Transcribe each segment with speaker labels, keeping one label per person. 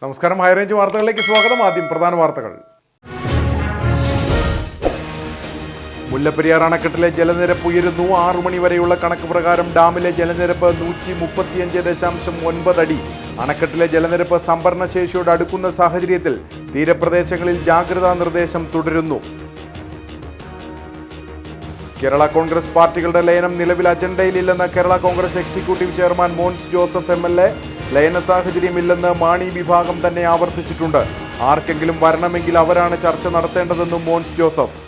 Speaker 1: നമസ്കാരം, ഹൈറേഞ്ച് വാർത്തകളിലേക്ക് സ്വാഗതം. ആദ്യം പ്രധാന വാർത്തകൾ. മുല്ലപ്പെരിയാർ അണക്കെട്ടിലെ ജലനിരപ്പ് ഉയരുന്നു. 6 മണി വരെയുള്ള കണക്ക് പ്രകാരം ഡാമിലെ ജലനിരപ്പ് 135.9 അടി. അണക്കെട്ടിലെ ജലനിരപ്പ് സംഭരണശേഷിയോട് അടുക്കുന്ന സാഹചര്യത്തിൽ തീരപ്രദേശങ്ങളിൽ ജാഗ്രതാ നിർദ്ദേശം തുടരുന്നു. കേരള കോൺഗ്രസ് പാർട്ടികളുടെ ലയനം നിലവിൽ അജണ്ടയിലില്ലെന്ന് Kerala Congress executive chairman Mons Joseph MLA. ലയന സാഹചര്യമില്ലെന്ന് മാണി വിഭാഗം തന്നെ ആവർത്തിച്ചിട്ടുണ്ട്. ആർക്കെങ്കിലും വരണമെങ്കിൽ അവരാണ് ചർച്ച നടത്തേണ്ടതെന്നും മോൻസ് ജോസഫ്.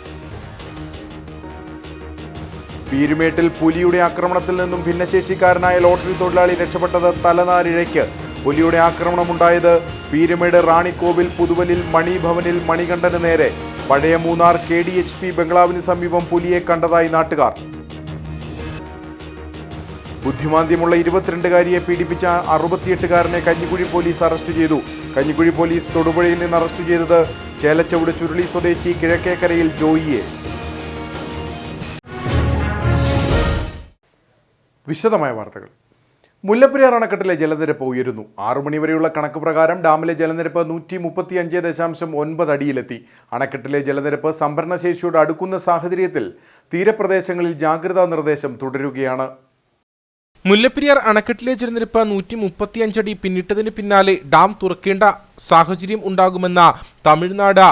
Speaker 1: പീരുമേട്ടിൽ പുലിയുടെ ആക്രമണത്തിൽ നിന്നും ഭിന്നശേഷിക്കാരനായ ലോട്ടറി തൊഴിലാളി രക്ഷപ്പെട്ടത് തലനാരിഴയ്ക്ക്. പുലിയുടെ ആക്രമണമുണ്ടായത് പീരുമേട് റാണിക്കോവിൽ പുതുവലിൽ മണിഭവനിൽ മണികണ്ഠന് നേരെ. പഴയ മൂന്നാർ KDHP ബംഗ്ലാവിന് സമീപം പുലിയെ കണ്ടതായി നാട്ടുകാർ. ബുദ്ധിമാന്ദ്യമുള്ള 22കാരിയെ പീഡിപ്പിച്ച 68കാരനെ കഞ്ഞിക്കുഴി പോലീസ് അറസ്റ്റ് ചെയ്തു. കഞ്ഞിക്കുഴി പോലീസ് തൊടുപുഴയിൽ നിന്ന് അറസ്റ്റ് ചെയ്തത് ചേലച്ചവിട് ചുരുളി സ്വദേശി കിഴക്കേക്കരയിൽ ജോയിയെ. വിശദമായ വാർത്തകൾ. മുല്ലപ്പെരിയാർ അണക്കെട്ടിലെ ജലനിരപ്പ് ഉയരുന്നു. 6 മണി വരെയുള്ള കണക്ക് പ്രകാരം ഡാമിലെ ജലനിരപ്പ് 135.9 അടിയിലെത്തി. അണക്കെട്ടിലെ ജലനിരപ്പ് സംഭരണശേഷിയോട് അടുക്കുന്ന സാഹചര്യത്തിൽ തീരപ്രദേശങ്ങളിൽ ജാഗ്രതാ നിർദ്ദേശം തുടരുകയാണ്.
Speaker 2: മുല്ലപ്പെരിയാർ അണക്കെട്ടിലെ ജലനിരപ്പ് 135 അടി പിന്നിട്ടതിന് പിന്നാലെ ഡാം തുറക്കേണ്ട സാഹചര്യം ഉണ്ടാകുമെന്ന് തമിഴ്നാട്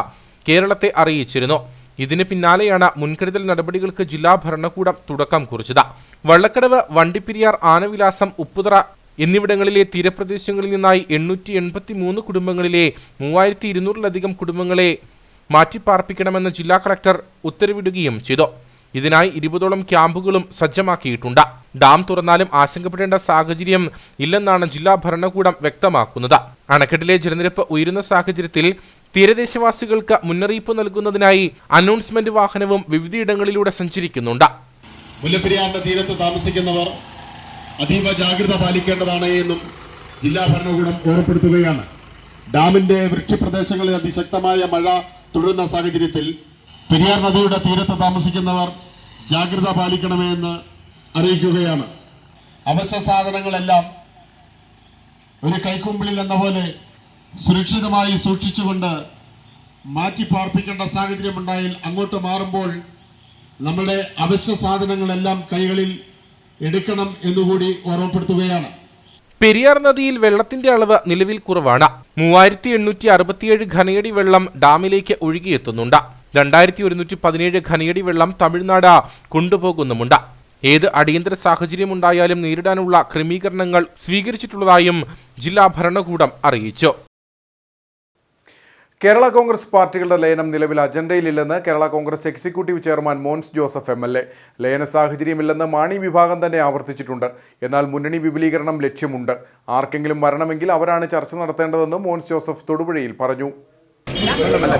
Speaker 2: കേരളത്തെ അറിയിച്ചിരുന്നു. ഇതിന് പിന്നാലെയാണ് മുൻകരുതൽ നടപടികൾക്ക് ജില്ലാ ഭരണകൂടം തുടക്കം കുറിച്ചത്. വള്ളക്കടവ്, വണ്ടിപ്പെരിയാർ, ആനവിലാസം, ഉപ്പുതറ എന്നിവിടങ്ങളിലെ തീരപ്രദേശങ്ങളിൽ നിന്നായി 883 കുടുംബങ്ങളിലെ 3200-ലധികം കുടുംബങ്ങളെ മാറ്റിപ്പാർപ്പിക്കണമെന്ന് ജില്ലാ കളക്ടർ ഉത്തരവിടുകയും ചെയ്തു. ഇതിനായി 20ഓളം ക്യാമ്പുകളും സജ്ജമാക്കിയിട്ടുണ്ട്. ഡാം തുറന്നാലും ആശങ്കപ്പെടേണ്ട സാഹചര്യം ഇല്ലെന്നാണ് ജില്ലാ ഭരണകൂടം വ്യക്തമാക്കുന്നത്. അണക്കെട്ടിലെ ജലനിരപ്പ് ഉയരുന്ന സാഹചര്യത്തിൽ തീരദേശവാസികൾക്ക് മുന്നറിയിപ്പ് നൽകുന്നതിനായി അനൗൺസ്മെന്റ് വാഹനവും വിവിധയിടങ്ങളിലൂടെ സഞ്ചരിക്കുന്നുണ്ട്.
Speaker 3: മുല്ലപ്പെരിയാറിന്റെ തീരത്ത് താമസിക്കുന്നവർ അതീവ ജാഗ്രത പാലിക്കേണ്ടതാണ് എന്നും ജില്ലാ ഭരണകൂടം ഓർമ്മപ്പെടുത്തുകയാണ്. ഡാമിന്റെ വൃക്ഷപ്രദേശങ്ങളിൽ അതിശക്തമായ മഴ തുടരുന്ന സാഹചര്യത്തിൽ പെരിയാർ നദിയുടെ തീരത്ത് താമസിക്കുന്നവർ ജാഗ്രത പാലിക്കണമെന്ന് അറിയിക്കുകയാണ്. അവശ്യ സാധനങ്ങളെല്ലാം ഒരു കൈക്കുമ്പിളിൽ എന്ന പോലെ സുരക്ഷിതമായി സൂക്ഷിച്ചുകൊണ്ട് മാറ്റിപ്പാർപ്പിക്കേണ്ട സാഹചര്യമുണ്ടായാൽ അങ്ങോട്ട് മാറുമ്പോൾ നമ്മുടെ അവശ്യ സാധനങ്ങളെല്ലാം കൈകളിൽ എടുക്കണം എന്നുകൂടി ഓർമ്മപ്പെടുത്തുകയാണ്.
Speaker 2: പെരിയാർ നദിയിൽ വെള്ളത്തിന്റെ അളവ് നിലവിൽ കുറവാണ്. 3867 ഘനയടി വെള്ളം ഡാമിലേക്ക് ഒഴുകിയെത്തുന്നുണ്ട്. 2117 ഘനയടി വെള്ളം തമിഴ്നാട് കൊണ്ടുപോകുന്നുമുണ്ട്. ഏത് അടിയന്തര സാഹചര്യമുണ്ടായാലും നേരിടാനുള്ള ക്രമീകരണങ്ങൾ സ്വീകരിച്ചിട്ടുള്ളതായും ജില്ലാ ഭരണകൂടം അറിയിച്ചു.
Speaker 1: കേരള കോൺഗ്രസ് പാർട്ടികളുടെ ലയനം നിലവിൽ അജണ്ടയിലില്ലെന്ന് Kerala Congress executive chairman Mons Joseph MLA. ലയന സാഹചര്യമില്ലെന്ന് മാണി വിഭാഗം തന്നെ ആവർത്തിച്ചിട്ടുണ്ട്. എന്നാൽ മുന്നണി വിപുലീകരണം ലക്ഷ്യമുണ്ട്. ആർക്കെങ്കിലും വരണമെങ്കിൽ അവരാണ് ചർച്ച നടത്തേണ്ടതെന്ന് മോൻസ് ജോസഫ് തൊടുപുഴയിൽ പറഞ്ഞു.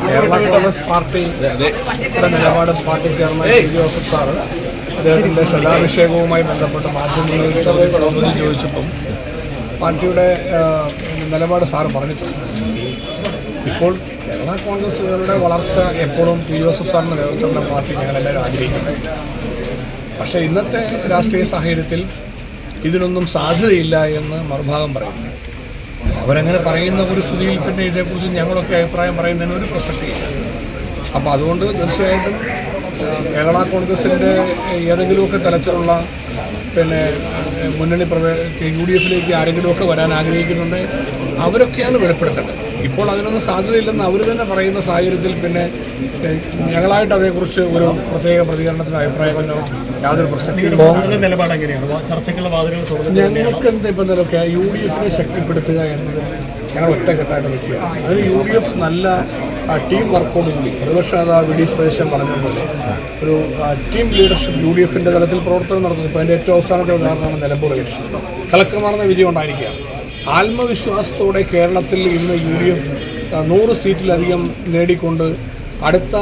Speaker 4: കേരള കോൺഗ്രസ് പാർട്ടിയുടെ നിലപാട് പാർട്ടി ചെയർമാൻ ജോസഫ് സാറ് അദ്ദേഹത്തിൻ്റെ ശിലാഭിഷേകവുമായി ബന്ധപ്പെട്ട് മാധ്യമങ്ങളിൽ ചോദിച്ചപ്പം പാർട്ടിയുടെ നിലപാട് സാറ് പറഞ്ഞിട്ടുണ്ട്. ഇപ്പോൾ കേരള കോൺഗ്രസുകാരുടെ വളർച്ച എപ്പോഴും ജോസഫ് സാറിൻ്റെ നേതൃത്വത്തിലുള്ള പാർട്ടി ഞങ്ങളെല്ലാവരും ആഗ്രഹിക്കുന്നുണ്ട്. പക്ഷേ ഇന്നത്തെ രാഷ്ട്രീയ സാഹചര്യത്തിൽ ഇതിനൊന്നും സാധ്യതയില്ല എന്ന് മറുഭാഗം പറയുന്നു. അവരങ്ങനെ പറയുന്ന ഒരു സ്ഥിതിയിൽ പിന്നെ ഇതേക്കുറിച്ച് ഞങ്ങളൊക്കെ അഭിപ്രായം പറയുന്നതിന് ഒരു പ്രസക്തിയില്ല. അപ്പോൾ അതുകൊണ്ട് തീർച്ചയായിട്ടും കേരള കോൺഗ്രസിൻ്റെ ഏതെങ്കിലുമൊക്കെ തരത്തിലുള്ള പിന്നെ മുന്നണി UDFിലേക്ക് ആരെങ്കിലുമൊക്കെ വരാൻ ആഗ്രഹിക്കുന്നുണ്ട്, അവരൊക്കെയാണ് വെളിപ്പെടുത്തേണ്ടത്. ഇപ്പോൾ അതിനൊന്നും സാധ്യതയില്ലെന്ന് അവർ തന്നെ പറയുന്ന സാഹചര്യത്തിൽ പിന്നെ ഞങ്ങളായിട്ട് അതേക്കുറിച്ച് ഒരു പ്രത്യേക പ്രതികരണത്തിന് അഭിപ്രായമോ യാതൊരു പ്രസക്തിയും.
Speaker 5: നിലപാട് എങ്ങനെയാണ്? ചർച്ചയ്ക്കുള്ള വാതിലുകൾ
Speaker 4: ഞങ്ങൾക്ക് എന്താ ഇപ്പം എന്തൊക്കെ UDFിനെ ശക്തിപ്പെടുത്തുക എന്നത് ഞങ്ങൾ ഒറ്റക്കെട്ടായിട്ട് നിൽക്കുക. അതിന് UDF നല്ല ടീം വർക്കോടുകൂടി പ്രതിപക്ഷ നേതാവ് VD സതീശൻ പറഞ്ഞതുപോലെ ഒരു ടീം ലീഡർഷിപ്പ് UDFിൻ്റെ തലത്തിൽ പ്രവർത്തനം നടത്തുന്നു. ഇപ്പോൾ അതിൻ്റെ ഏറ്റവും അവസാനത്തെ ഉദാഹരണമാണ് നിലമ്പൂർ ഇലക്ഷൻ. കളക്ടർമാർന്ന വിജയം ഉണ്ടായിരിക്കുക. ആത്മവിശ്വാസത്തോടെ കേരളത്തിൽ ഇന്ന് UDF 100 സീറ്റിലധികം നേടിക്കൊണ്ട് അടുത്ത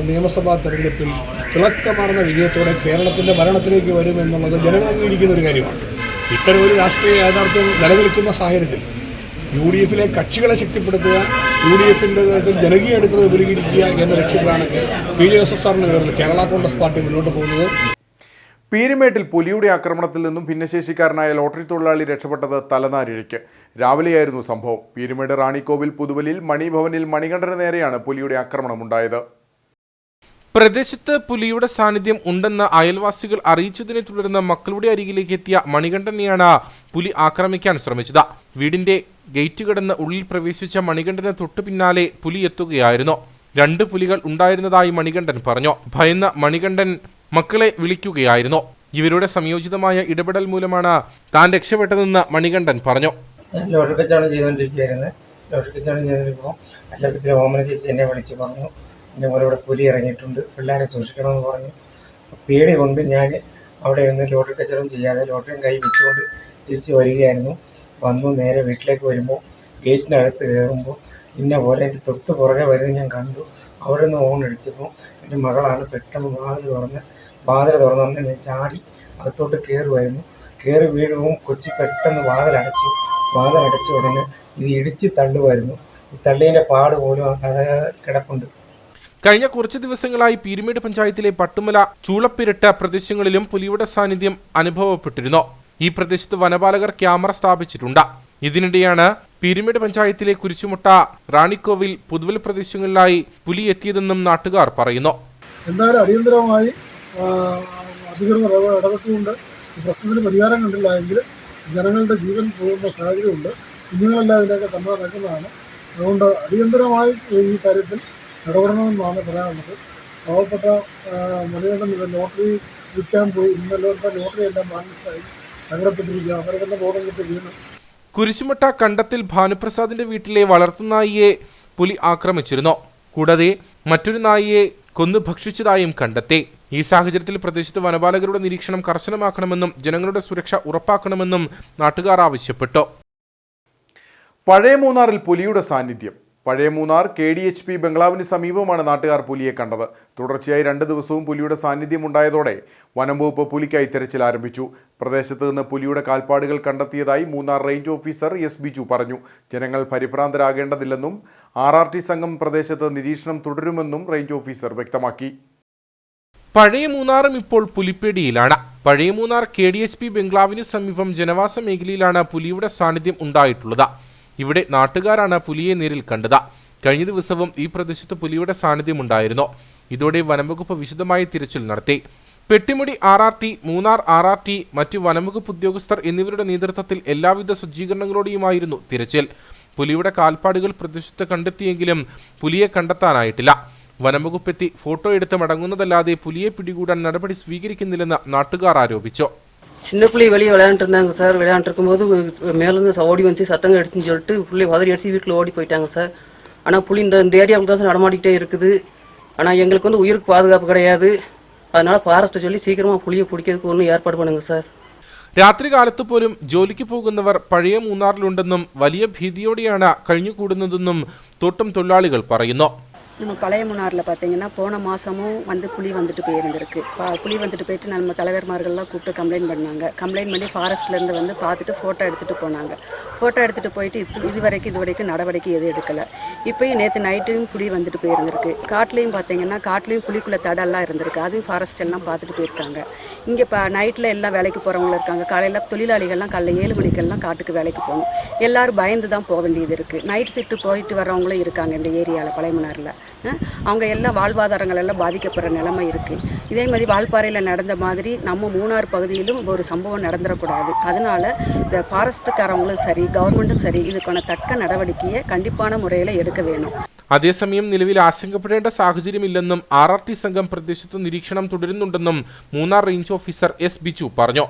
Speaker 4: നിയമസഭാ തെരഞ്ഞെടുപ്പിൽ തിളക്കമാർന്ന വിജയത്തോടെ കേരളത്തിൻ്റെ ഭരണത്തിലേക്ക് വരുമെന്നുള്ളത് ജനങ്ങൾ അംഗീകരിക്കുന്ന ഒരു കാര്യമാണ്. ഇത്തരം ഒരു രാഷ്ട്രീയ യാഥാർത്ഥ്യം നിലനിൽക്കുന്ന സാഹചര്യത്തിൽ UDFിലെ കക്ഷികളെ ശക്തിപ്പെടുത്തുക, UDFിൻ്റെ ജനകീയ അടിത്തറ വിപുലീകരിക്കുക എന്ന ലക്ഷ്യത്തിലാണ് ജോസഫ് സാറിൻ്റെ നേതൃത്വത്തിൽ കേരള കോൺഗ്രസ് പാർട്ടി മുന്നോട്ട് പോകുന്നത്.
Speaker 1: പീരുമേട്ടിൽ പുലിയുടെ ആക്രമണത്തിൽ നിന്നും ഭിന്നശേഷിക്കാരനായ ലോട്ടറി തൊഴിലാളി രക്ഷപ്പെട്ടത് തലനാരിഴയ്ക്ക്. രാവിലെയായിരുന്നു സംഭവം. പീരുമേട് റാണിക്കോവിൽ പുതുവലിൽ മണിഭവനിൽ മണികണ്ഠന് നേരെയാണ് പുലിയുടെ ആക്രമണമുണ്ടായത്.
Speaker 2: പ്രദേശത്ത് പുലിയുടെ സാന്നിധ്യം ഉണ്ടെന്ന് അയൽവാസികൾ അറിയിച്ചതിനെ തുടർന്ന് മക്കളുടെ അരികിലേക്ക് എത്തിയ മണികണ്ഠനെയാണ് പുലി ആക്രമിക്കാൻ ശ്രമിച്ചത്. വീടിന്റെ ഗേറ്റ് കടന്ന് ഉള്ളിൽ പ്രവേശിച്ച മണികണ്ഠന് തൊട്ടു പിന്നാലെ പുലി എത്തുകയായിരുന്നു. 2 പുലികൾ ഉണ്ടായിരുന്നതായി മണികണ്ഠൻ പറഞ്ഞു. ഭയന്ന മണികണ്ഠൻ മക്കളെ വിളിക്കുകയായിരുന്നു. ഇവരുടെ സംയോജിതമായ ഇടപെടൽ മൂലമാണ് താൻ രക്ഷപ്പെട്ടതെന്ന് മണികണ്ഠൻ പറഞ്ഞു.
Speaker 6: ലോട്ടറി കച്ചവടം ചെയ്തുകൊണ്ടിരിക്കുകയായിരുന്നു. ലോട്ടറി കച്ചവടം ചെയ്തിരിക്കുമ്പോൾ എല്ലാത്തിലും ഓമന ചേച്ചി എന്നെ വിളിച്ച് പറഞ്ഞു, എൻ്റെ പോലെ ഇവിടെ പുലി ഇറങ്ങിയിട്ടുണ്ട്, പിള്ളേരെ സൂക്ഷിക്കണമെന്ന് പറഞ്ഞു. പേടി കൊണ്ട് ഞാൻ അവിടെ നിന്ന് ലോട്ടറി കച്ചവടം ചെയ്യാതെ ലോട്ടറിയും കൈ വെച്ചുകൊണ്ട് തിരിച്ച് വരികയായിരുന്നു. വന്നു നേരെ വീട്ടിലേക്ക് വരുമ്പോൾ ഗേറ്റിനകത്ത് കയറുമ്പോൾ ഇന്ന പോലെ എൻ്റെ തൊട്ട് പുറകെ വരുന്നത് ഞാൻ കണ്ടു. അവിടെ നിന്ന് ഓണടിച്ചപ്പോൾ എൻ്റെ മകളാണ് പെട്ടെന്ന് വാതിൽ തുറന്നു ഞാൻ ചാടി അകത്തോട്ട് കയറുമായിരുന്നു. കയറി വീഴുമ്പോൾ കൊച്ചി പെട്ടെന്ന് വാതിലടച്ച ഉടനെ ഇത് ഇടിച്ച് തള്ളുമായിരുന്നു. ഈ തള്ളിയതിൻ്റെ പാട് പോലും കിടപ്പുണ്ട്.
Speaker 2: കഴിഞ്ഞ കുറച്ച് ദിവസങ്ങളായി പീരുമേട് പഞ്ചായത്തിലെ പട്ടുമല, ചൂളപ്പിരട്ട പ്രദേശങ്ങളിലും പുലിയുടെ സാന്നിധ്യം അനുഭവപ്പെട്ടിരുന്നു. ഈ പ്രദേശത്ത് വനപാലകർ ക്യാമറ സ്ഥാപിച്ചിട്ടുണ്ട്. ഇതിനിടെയാണ് പീരുമേട് പഞ്ചായത്തിലെ കുരിശുമുട്ട, റാണിക്കോവിൽ, പുതുവൽ പ്രദേശങ്ങളിലായി പുലി എത്തിയതെന്നും നാട്ടുകാർ പറയുന്നു.
Speaker 4: എന്തായാലും അടിയന്തരമായി അധികൃതർ ഇടപെട്ടുകൊണ്ട് ഈ പ്രശ്നത്തിന് പരിഹാരം കണ്ടില്ല എങ്കിൽ ജനങ്ങളുടെ ജീവൻ പോകുന്ന സാഹചര്യമുണ്ട്. കുഞ്ഞുങ്ങളെല്ലാം ഇതിൻ്റെയൊക്കെ തന്നെ നടക്കുന്നതാണ്. അതുകൊണ്ട് അടിയന്തരമായി ഈ കാര്യത്തിൽ ഇടപെടണമെന്നാണ് പറയാനുള്ളത്. പാവപ്പെട്ട മണികണ്ഠൻ ലോട്ടറി വിൽക്കാൻ പോയി ഇന്നലെ ലോട്ടറി എല്ലാം ബാലൻസായി സങ്കടപ്പെട്ടിരിക്കുക. അവരെ തന്നെ ബോധം കിട്ടി വീണു.
Speaker 2: കുരിശുമുട്ട കണ്ടത്തിൽ ഭാനുപ്രസാദിന്റെ വീട്ടിലെ വളർത്തുനായിയെ പുലി ആക്രമിച്ചിരുന്നു. കൂടാതെ മറ്റൊരു നായിയെ കൊന്നു ഭക്ഷിച്ചതായും കണ്ടെത്തി. ഈ സാഹചര്യത്തിൽ പ്രദേശത്ത് വനപാലകരുടെ നിരീക്ഷണം കർശനമാക്കണമെന്നും ജനങ്ങളുടെ സുരക്ഷ ഉറപ്പാക്കണമെന്നും നാട്ടുകാർ ആവശ്യപ്പെട്ടു.
Speaker 1: പഴയ മൂന്നാറിൽ പുലിയുടെ സാന്നിധ്യം. പഴയ മൂന്നാർ KDHP ബംഗ്ലാവിന് സമീപമാണ് നാട്ടുകാർ പുലിയെ കണ്ടത്. തുടർച്ചയായി 2 ദിവസവും പുലിയുടെ സാന്നിധ്യമുണ്ടായതോടെ വനം വകുപ്പ് പുലിക്കായി തെരച്ചിൽ ആരംഭിച്ചു. പ്രദേശത്ത് നിന്ന് പുലിയുടെ കാൽപ്പാടുകൾ കണ്ടെത്തിയതായി Munnar range officer S. Biju പറഞ്ഞു. ജനങ്ങൾ പരിഭ്രാന്തരാകേണ്ടതില്ലെന്നും RRT സംഘം പ്രദേശത്ത് നിരീക്ഷണം തുടരുമെന്നും റേഞ്ച് ഓഫീസർ വ്യക്തമാക്കി.
Speaker 2: പഴയ മൂന്നാറും ഇപ്പോൾ പുലിപ്പേടിയിലാണ്. പഴയ മൂന്നാർ KDHP ബംഗ്ലാവിന് സമീപം ജനവാസ മേഖലയിലാണ് പുലിയുടെ സാന്നിധ്യം ഉണ്ടായിട്ടുള്ളത്. ഇവിടെ നാട്ടുകാരാണ് പുലിയെ നേരിൽ കണ്ടത്. കഴിഞ്ഞ ദിവസവും ഈ പ്രദേശത്ത് പുലിയുടെ സാന്നിധ്യമുണ്ടായിരുന്നു. ഇതോടെ വനംവകുപ്പ് വിശദമായി തിരച്ചിൽ നടത്തി. പെട്ടിമുടി RRT, മൂന്നാർ RRT, മറ്റ് വനംവകുപ്പ് ഉദ്യോഗസ്ഥർ എന്നിവരുടെ നേതൃത്വത്തിൽ എല്ലാവിധ സജ്ജീകരണങ്ങളോടെയുമായിരുന്നു തിരച്ചിൽ. പുലിയുടെ കാൽപ്പാടുകൾ പ്രദേശത്ത് കണ്ടെത്തിയെങ്കിലും പുലിയെ കണ്ടെത്താനായിട്ടില്ല. വനംവകുപ്പെത്തി ഫോട്ടോ എടുത്ത് മടങ്ങുന്നതല്ലാതെ പുലിയെ പിടികൂടാൻ നടപടി സ്വീകരിക്കുന്നില്ലെന്ന് നാട്ടുകാർ ആരോപിച്ചു.
Speaker 7: சின்ன பிள்ளை வெளியே விளையாண்டு இருந்தாங்க சார். விளையாண்டுருக்கும் போது மேலேருந்து ஓடி வந்து சத்தங்க அடிச்சுன்னு சொல்லிட்டு பிள்ளை உதறி அடிச்சு வீட்டில் ஓடி போயிட்டாங்க சார். ஆனால் புலி இந்த ஏரியாவுக்கு தான் சார் நடமாடிக்கிட்டே இருக்குது. ஆனால் எங்களுக்கு வந்து உயிருக்கு பாதுகாப்பு கிடையாது. அதனால ஃபாரஸ்ட்டை சொல்லி சீக்கிரமாக புலியை பிடிக்கிறதுக்கு ஒன்றும் ஏற்பாடு பண்ணுங்க சார்.
Speaker 2: രാത്രി കാലത്ത് പോലും ജോലിക്ക് പോകുന്നവർ പഴയ മൂന്നാറിലുണ്ടെന്നും വലിയ ഭീതിയോടെയാണ് കഴിഞ്ഞുകൂടുന്നതെന്നും തോട്ടം തൊഴിലാളികൾ പറയുന്നു.
Speaker 8: நம்ம பழைய மூணாரில் பார்த்தீங்கன்னா போன மாதமும் வந்து புலி வந்துட்டு போயிருந்திருக்கு. புலி வந்துட்டு போயிட்டு நம்ம தலைவர்மார்கள்லாம் கூப்பிட்டு கம்ப்ளைண்ட் பண்ணாங்க. கம்ப்ளைண்ட் பண்ணி ஃபாரஸ்ட்லேருந்து வந்து பார்த்துட்டு ஃபோட்டோ எடுத்துகிட்டு போனாங்க. ஃபோட்டோ எடுத்துகிட்டு போயிட்டு இது வரைக்கும் நடவடிக்கை எதுவும் எடுக்கலை. இப்போயும் நேற்று நைட்டும் புலி வந்துட்டு போயிருந்திருக்கு. காட்டிலையும் பார்த்தீங்கன்னா காட்டிலையும் புலிக்குள்ளே தடெல்லாம் இருந்திருக்கு. அதுவும் ஃபாரஸ்ட் எல்லாம் பார்த்துட்டு போயிருக்காங்க. இங்கே இப்போ நைட்டில் எல்லாம் வேலைக்கு போகிறவங்களும் இருக்காங்க. காலையில் தொழிலாளிகள்லாம் காலைல 7 மணிக்கெல்லாம் காட்டுக்கு வேலைக்கு போகணும். எல்லோரும் பயந்து தான் போக வேண்டியது இருக்குது. நைட் ஷிஃப்ட்டு போயிட்டு வர்றவங்களும் இருக்காங்க இந்த ஏரியாவில் பழைய மூணாரில். அவங்க எல்லாம் வாழ்வாதாரங்கள் எல்லாம் பாதிக்கப்படுற நிலைமை இருக்குது. இதே மாதிரி வால்பாறையில் நடந்த மாதிரி நம்ம மூணார் பகுதியிலும் ஒரு சம்பவம் நடந்துடக்கூடாது. அதனால் இந்த ஃபாரஸ்ட்டுக்காரவங்களும் சரி, கவர்மெண்ட்டும் சரி, இதுக்கான தக்க நடவடிக்கையை கண்டிப்பான முறையில் எடுக்க வேணும்.
Speaker 2: അതേസമയം നിലവിൽ ആശങ്കപ്പെടേണ്ട സാഹചര്യമില്ലെന്നും RRT സംഘം പ്രദേശത്ത് നിരീക്ഷണം തുടരുന്നുണ്ടെന്നും Munnar range officer S. Biju പറഞ്ഞു.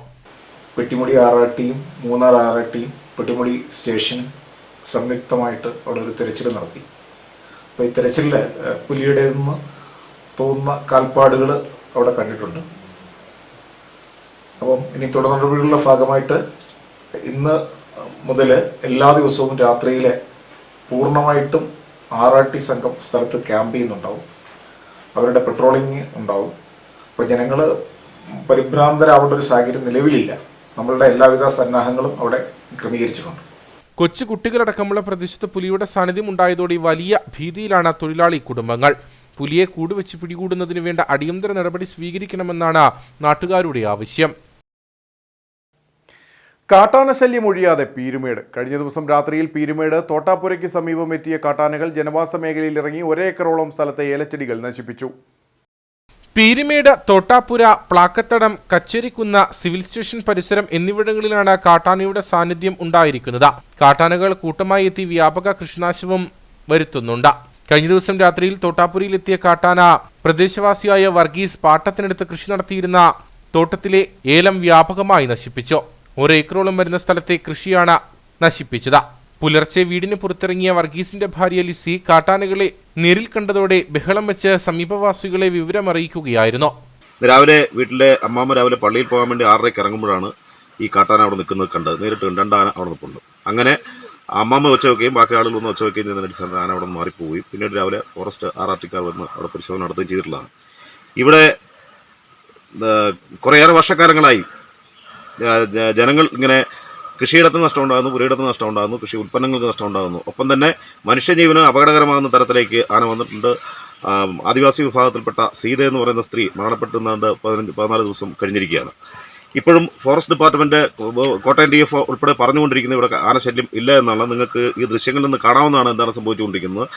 Speaker 9: പെട്ടിമുടി RRTയും മൂന്നാർ RRTയും പെട്ടിമുടി സ്റ്റേഷനും സംയുക്തമായിട്ട് അവിടെ ഒരു തെരച്ചിൽ നടത്തി. അപ്പോൾ ഈ തെരച്ചിലിൽ പുലിയുടേതെന്ന് തോന്നുന്ന കാൽപ്പാടുകൾ അവിടെ കണ്ടിട്ടുണ്ട്. അപ്പം ഇനി തുടർ നടപടികളുടെ ഭാഗമായിട്ട് ഇന്ന് മുതൽ എല്ലാ ദിവസവും രാത്രിയിൽ പൂർണ്ണമായിട്ടും RRT സംഘം സ്ഥലത്ത് ക്യാമ്പ് ചെയ്യുന്നുണ്ടാവും. അവരുടെ പെട്രോളിങ് ഉണ്ടാവും. അപ്പോൾ ജനങ്ങൾ പരിഭ്രാന്തരാവേണ്ട ഒരു സാഹചര്യം നിലവിലില്ല. നമ്മളുടെ എല്ലാവിധ സന്നാഹങ്ങളും അവിടെ ക്രമീകരിച്ചിട്ടുണ്ട്.
Speaker 2: കൊച്ചു കുട്ടികളടക്കമുള്ള പ്രദേശത്ത് പുലിയുടെ സാന്നിധ്യം ഉണ്ടായതോടെ വലിയ ഭീതിയിലാണ് തൊഴിലാളി കുടുംബങ്ങൾ. പുലിയെ കൂടുവെച്ച് പിടികൂടുന്നതിന് വേണ്ട അടിയന്തര നടപടി സ്വീകരിക്കണമെന്നാണ് നാട്ടുകാരുടെ ആവശ്യം.
Speaker 1: കാട്ടാനശല്യം ഒഴിയാതെ പീരുമേട്. കഴിഞ്ഞ ദിവസം രാത്രിയിൽ പീരുമേട് തോട്ടാപ്പുരയ്ക്ക് സമീപം എത്തിയ കാട്ടാനകൾ ജനവാസ മേഖലയിൽ ഇറങ്ങി 1 ഏക്കറോളം സ്ഥലത്തെ ഏലച്ചെടികൾ നശിപ്പിച്ചു.
Speaker 2: പീരുമേട്, തോട്ടാപ്പുര, പ്ലാക്കത്തടം, കച്ചേരിക്കുന്ന, സിവിൽ സ്റ്റേഷൻ പരിസരം എന്നിവിടങ്ങളിലാണ് കാട്ടാനയുടെ സാന്നിധ്യം ഉണ്ടായിരിക്കുന്നത്. കാട്ടാനകൾ കൂട്ടമായി എത്തി വ്യാപക കൃഷിനാശവും വരുത്തുന്നുണ്ട്. കഴിഞ്ഞ ദിവസം രാത്രിയിൽ തോട്ടാപ്പുരയിലെത്തിയ കാട്ടാന പ്രദേശവാസിയായ വർഗീസ് പാട്ടത്തിനടുത്ത് കൃഷി നടത്തിയിരുന്ന തോട്ടത്തിലെ ഏലം വ്യാപകമായി നശിപ്പിച്ചു. 1 ഏക്കറോളം വരുന്ന സ്ഥലത്തെ കൃഷിയാണ് നശിപ്പിച്ചത്. പുലർച്ചെ വീടിന് പുറത്തിറങ്ങിയ വർഗീസിന്റെ ഭാര്യ ലിസി കാട്ടാനകളെ നേരിൽ കണ്ടതോടെ ബഹളം വെച്ച് സമീപവാസികളെ വിവരമറിയിക്കുകയായിരുന്നു.
Speaker 10: രാവിലെ വീട്ടിലെ അമ്മാമ്മ രാവിലെ പള്ളിയിൽ പോകാൻ വേണ്ടി 6:30 ഇറങ്ങുമ്പോഴാണ് ഈ കാട്ടാന അവിടെ നിൽക്കുന്നത് കണ്ടത്. നേരിട്ട് 2 ആന അവിടെ നിൽപ്പുണ്ട്. അങ്ങനെ അമ്മാമ്മ വെച്ച് വെക്കുകയും ബാക്കി ആളുകൾ ഒന്ന് വെച്ച് വെക്കുകയും ചെയ്യുന്നതിനനുസരിച്ച് ആന അവിടെ നിന്ന് മാറിപ്പോവുകയും പിന്നീട് രാവിലെ ഫോറസ്റ്റ് RRTക്കാർ വന്ന് അവിടെ പരിശോധന നടത്തുകയും ചെയ്തിട്ടുള്ളതാണ്. ഇവിടെ കുറേയേറെ വർഷക്കാലങ്ങളായി ജനങ്ങൾ ഇങ്ങനെ കൃഷിയിടത്ത് നഷ്ടമുണ്ടാകുന്നു, പുരയിടത്ത് നഷ്ടമുണ്ടാകുന്നു, കൃഷി ഉൽപ്പന്നങ്ങൾക്ക് നഷ്ടമുണ്ടാകുന്നു. ഒപ്പം തന്നെ മനുഷ്യജീവന് അപകടകരമാകുന്ന തരത്തിലേക്ക് ആന വന്നിട്ടുണ്ട്. ആദിവാസി വിഭാഗത്തിൽപ്പെട്ട സീത എന്ന് പറയുന്ന സ്ത്രീ മരണപ്പെട്ടുകൊണ്ട് 14 ദിവസം കഴിഞ്ഞിരിക്കുകയാണ്. ഇപ്പോഴും ഫോറസ്റ്റ് ഡിപ്പാർട്ട്മെന്റ്, കോട്ടയം DF ഉൾപ്പെടെ പറഞ്ഞുകൊണ്ടിരിക്കുന്നത് ഇവിടെ ആനശല്യം ഇല്ല എന്നാണ്. നിങ്ങൾക്ക് ഈ ദൃശ്യങ്ങളിൽ നിന്ന് കാണാവുന്നതാണ് എന്താണ് സംഭവിച്ചുകൊണ്ടിരിക്കുന്നത്.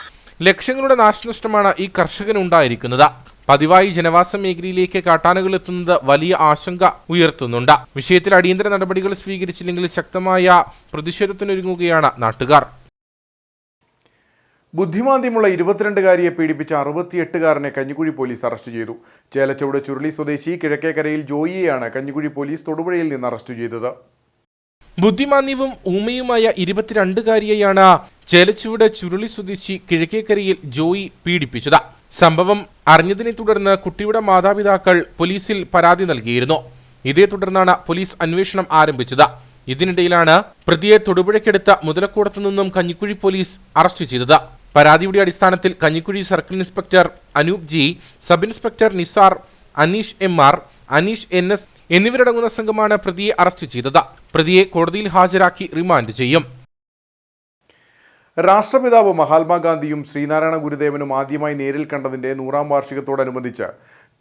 Speaker 2: ലക്ഷങ്ങളുടെ നാശനഷ്ടമാണ് ഈ കർഷകനുണ്ടായിരിക്കുന്നത്. പതിവായി ജനവാസ മേഖലയിലേക്ക് കാട്ടാനകൾ എത്തുന്നത് വലിയ ആശങ്ക ഉയർത്തുന്നുണ്ട്. വിഷയത്തിൽ അടിയന്തര നടപടികൾ സ്വീകരിച്ചില്ലെങ്കിൽ ശക്തമായ പ്രതിഷേധത്തിനൊരുങ്ങുകയാണ് നാട്ടുകാർ.
Speaker 1: ബുദ്ധിമാന്ദ്യമുള്ള 22-കാരിയെ പീഡിപ്പിച്ച 68-കാരനെ കഞ്ഞിക്കുഴി പോലീസ് അറസ്റ്റ് ചെയ്തു. ചേലച്ചൂട് ചുരുളി സ്വദേശി കിഴക്കേക്കരയിൽ ജോയിയെയാണ് കഞ്ഞിക്കുഴി പോലീസ് തൊടുപുഴയിൽ നിന്ന് അറസ്റ്റ് ചെയ്തത്.
Speaker 2: ബുദ്ധിമാന്ദ്യവും ഊമയുമായ 22-കാരിയെയാണ് ചേലച്ചൂട് ചുരുളി സ്വദേശി കിഴക്കേക്കരയിൽ ജോയി പീഡിപ്പിച്ചത്. സംഭവം അറിഞ്ഞതിനെ തുടർന്ന് കുട്ടിയുടെ മാതാപിതാക്കൾ പോലീസിൽ പരാതി നൽകിയിരുന്നു. ഇതേ തുടർന്നാണ് പോലീസ് അന്വേഷണം ആരംഭിച്ചത്. ഇതിനിടയിലാണ് പ്രതിയെ തൊടുപുഴയ്ക്കടുത്ത മുതലക്കൂടത്തു നിന്നും കഞ്ഞിക്കുഴി പോലീസ് അറസ്റ്റ് ചെയ്തത്. പരാതിയുടെ അടിസ്ഥാനത്തിൽ Kanjikuzhi circle inspector Anoop G, sub inspector Nisar, Aneesh MR, Aneesh NS എന്നിവരടങ്ങുന്ന സംഘമാണ് പ്രതിയെ അറസ്റ്റ് ചെയ്തത്. പ്രതിയെ കോടതിയിൽ ഹാജരാക്കി റിമാൻഡ് ചെയ്യും.
Speaker 1: രാഷ്ട്രപിതാവ് മഹാത്മാഗാന്ധിയും ശ്രീനാരായണ ഗുരുദേവനും ആദ്യമായി നേരിൽ കണ്ടതിന്റെ 100ാം വാർഷികത്തോടനുബന്ധിച്ച്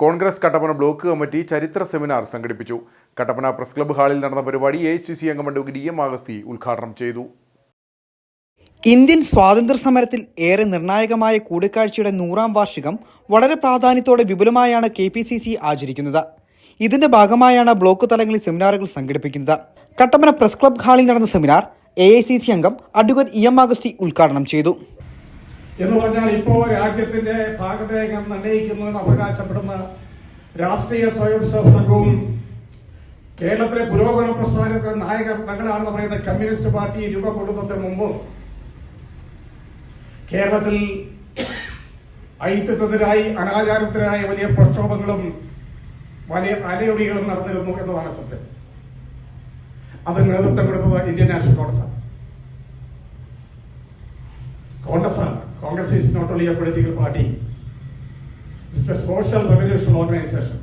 Speaker 1: കോൺഗ്രസ് കട്ടപ്പന ബ്ലോക്ക് കമ്മിറ്റി ചരിത്ര സെമിനാർ സംഘടിപ്പിച്ചു. കട്ടപ്പന പ്രസ് ക്ലബ്ബ് ഹാളിൽ നടന്ന പരിപാടി AHCC അംഗം അഡ്വക്കേറ്റ് DM അഗസ്തി ഉദ്ഘാടനം ചെയ്തു.
Speaker 11: ഇന്ത്യൻ സ്വാതന്ത്ര്യ സമരത്തിൽ ഏറെ നിർണായകമായ കൂടിക്കാഴ്ചയുടെ 100ാം വാർഷികം വളരെ പ്രാധാന്യത്തോടെ വിപുലമായാണ് KPCC ആചരിക്കുന്നത്. ഇതിന്റെ ഭാഗമായാണ് ബ്ലോക്ക് തലങ്ങളിൽ സെമിനാറുകൾ സംഘടിപ്പിക്കുന്നത്. കട്ടപ്പന പ്രസ് ക്ലബ്ബ് ഹാളിൽ നടന്ന സെമിനാർ AICC അംഗം അഡ്വക്കേറ്റ് EM അഗസ്തി ഉദ്ഘാടനം ചെയ്തു.
Speaker 6: എന്ന് പറഞ്ഞാൽ ഇപ്പോൾ രാജ്യത്തിന്റെ ഭാഗതേകം നിർണ്ണയിക്കുന്നതെന്ന് അവകാശപ്പെടുന്ന രാഷ്ട്രീയ സ്വയംസേവക സംഘവും കേരളത്തിലെ പുരോഗമന പ്രസ്ഥാനത്തിലെ നായകർ തങ്ങളാണെന്ന് പറയുന്ന കമ്മ്യൂണിസ്റ്റ് പാർട്ടി രൂപം കൊള്ളുന്നതിന് മുമ്പ് കേരളത്തിൽ ഐക്യത്തിനെതിരായി അനാചാരത്തിനായ വലിയ പ്രക്ഷോഭങ്ങളും വലിയ അലയൊടികളും നടന്നിരുന്നു എന്നതാണ് സത്യം. അത് നേതൃത്വം കൊടുത്തത് ഇന്ത്യൻ നാഷണൽ കോൺഗ്രസ്സാണ്. Congress is not only a political party, it's a social revolution organisation.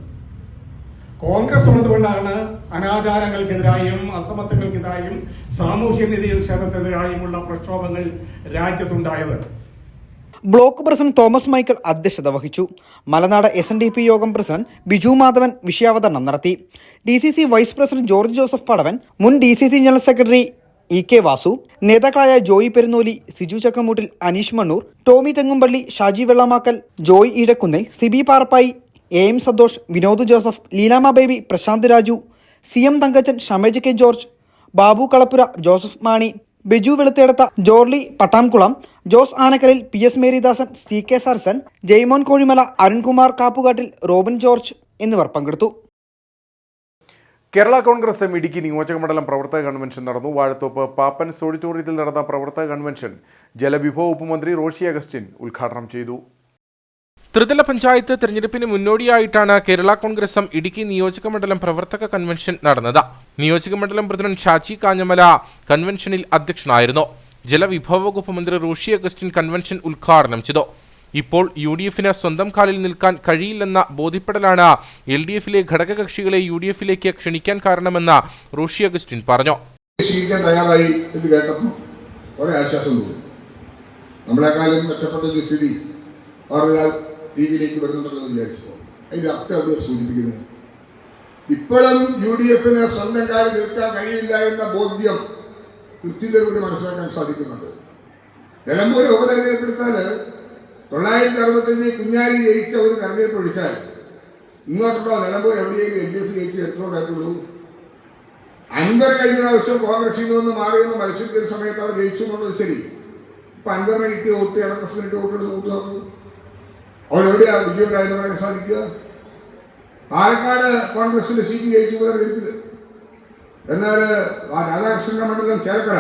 Speaker 6: Congress ഉള്ളതുകൊണ്ടാണ് അനാചാരങ്ങൾക്കെതിരായും അസമത്വങ്ങൾക്കെതിരായും സാമൂഹ്യ നീതി നിഷേധത്തിനെതിരായുമുള്ള പ്രക്ഷോഭങ്ങൾ രാജ്യത്തുണ്ടായത്.
Speaker 11: ബ്ലോക്ക് പ്രസിഡന്റ് തോമസ് മൈക്കിൾ അധ്യക്ഷത വഹിച്ചു. മലനാട് SNDP യോഗം പ്രസിഡന്റ് ബിജു മാധവൻ വിഷയാവതരണം നടത്തി. DCC vice president George Joseph Padavan, മുൻ DCC general secretary EK Vasu, നേതാക്കളായ Joy Perunnoli, Siju Chakkamoottil, Aneesh Mannoor, Tomy Thengumpally, Shaji Vellamakkal, Joy Eedakkunnil, Siby Parappayi, AM Santhosh, Vinod Joseph, Leelamma Baby, Prashanth Raju, CM Thankachan, Shamej K George, Babu Kalappura, Joseph Mani, Biju Veluthedatha, Jorly Pattamkulam, Jose Anakkalil, PS Maridasan, CK Sarsan, Jaimon Kozhimala, Arunkumar Kappukattil, Robin George എന്നിവർ പങ്കെടുത്തു.
Speaker 1: കേരള കോൺഗ്രസ് എം ഇടുക്കി നിയോജക മണ്ഡലം പ്രവർത്തക കൺവെൻഷൻ നടന്നു. വാഴത്തോപ്പ് പാപ്പൻസ് ഓഡിറ്റോറിയത്തിൽ നടന്ന പ്രവർത്തക കൺവെൻഷൻ ജലവിഭവ വകുപ്പ് മന്ത്രി റോഷി അഗസ്റ്റിൻ ഉദ്ഘാടനം ചെയ്തു.
Speaker 2: ത്രിതല പഞ്ചായത്ത് തെരഞ്ഞെടുപ്പിന് മുന്നോടിയായിട്ടാണ് കേരള കോൺഗ്രസ് എം ഇടുക്കി നിയോജക മണ്ഡലം പ്രവർത്തക കൺവെൻഷൻ നടന്നത്. നിയോജക മണ്ഡലം പ്രസിഡന്റ് ഷാജി കാഞ്ഞമല കൺവെൻഷനിൽ അധ്യക്ഷനായിരുന്നു. ജലവിഭവ വകുപ്പ് മന്ത്രി റോഷി അഗസ്റ്റിൻ കൺവെൻഷൻ ഉദ്ഘാടനം ചെയ്തു. ഇപ്പോൾ UDFന് സ്വന്തം കാലിൽ നിൽക്കാൻ കഴിയില്ലെന്ന ബോധ്യപ്പെടലാണ് LDFിലെ ഘടകകക്ഷികളെ UDFിലേക്ക് ക്ഷണിക്കാൻ കാരണമെന്ന് റോഷി അഗസ്റ്റിൻ പറഞ്ഞു.
Speaker 12: തയ്യാറായി എന്ന് കേട്ടപ്പോൾ വളരെ ആശ്വാസം തോന്നി. നമ്മളെക്കാളും മെച്ചപ്പെട്ട ഒരു സ്ഥിതി രീതിയിലേക്ക് വരുന്നുണ്ടെന്ന് വിചാരിച്ചപ്പോൾ അതിൻ്റെ അർത്ഥം അവിടെ സൂചിപ്പിക്കുന്നത് ഇപ്പോഴും UDF-ന് സ്വന്തം കാര്യം നിൽക്കാൻ കഴിയില്ല എന്ന ബോധ്യം കൃത്യതയോടെ മനസ്സിലാക്കാൻ സാധിക്കുന്നുണ്ട്. നിലമ്പൂർ ഉപതെരഞ്ഞെടുപ്പെടുത്താൽ 965 കുഞ്ഞാലി ജയിച്ച ഒരു തെരഞ്ഞെടുപ്പ് ഒഴിച്ചാൽ ഇങ്ങോട്ടുണ്ടോ നിലമ്പൂർ എവിടെയെങ്കിലും LDF ജയിച്ച് എത്ര ഉണ്ടായിട്ടുള്ളൂ? 50 കഴിഞ്ഞ പ്രാവശ്യം കോൺഗ്രസിൽ നിന്ന് മാറിയെന്ന് മത്സരിക്കുന്ന സമയത്ത് അവിടെ ജയിച്ചു എന്നുള്ളത് ശരി. ഇപ്പൊ 50 കിട്ടിയ വോട്ട് ഇടപ്രസിഡന്റ് വോട്ടെടുത്ത് കൂട്ടുന്നത് അവരെവിടെയാ വിജയം പറയാൻ സാധിക്കുക? പാലക്കാട് കോൺഗ്രസിന്റെ സീറ്റ് ജയിച്ചു തെരഞ്ഞെടുപ്പിൽ. എന്നാൽ രാധാകൃഷ്ണന്റെ മണ്ഡലം ചേലക്കര